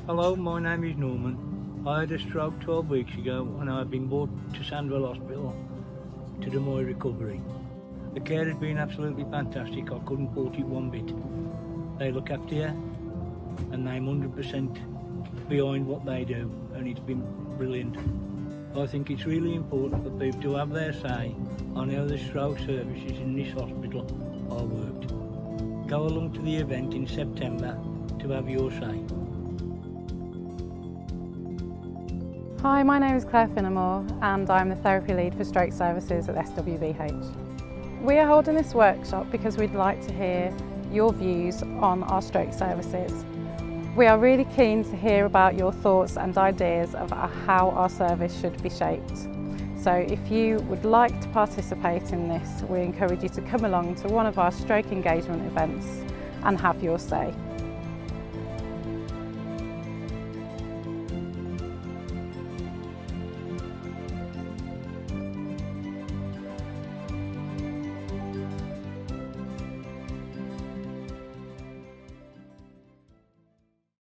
Hello, my name is Norman. I had a stroke 12 weeks ago and I've been brought to Sandwell Hospital to do my recovery. The care has been absolutely fantastic. I couldn't fault it one bit. They look after you and they're 100% behind what they do, and it's been brilliant. I think it's really important for people to have their say on how the stroke services in this hospital are worked. Go along to the event in September to have your say. Hi, my name is Claire Finnemore and I'm the Therapy Lead for Stroke Services at SWBH. We are holding this workshop because we'd like to hear your views on our stroke services. We are really keen to hear about your thoughts and ideas of how our service should be shaped. So if you would like to participate in this, we encourage you to come along to one of our stroke engagement events and have your say.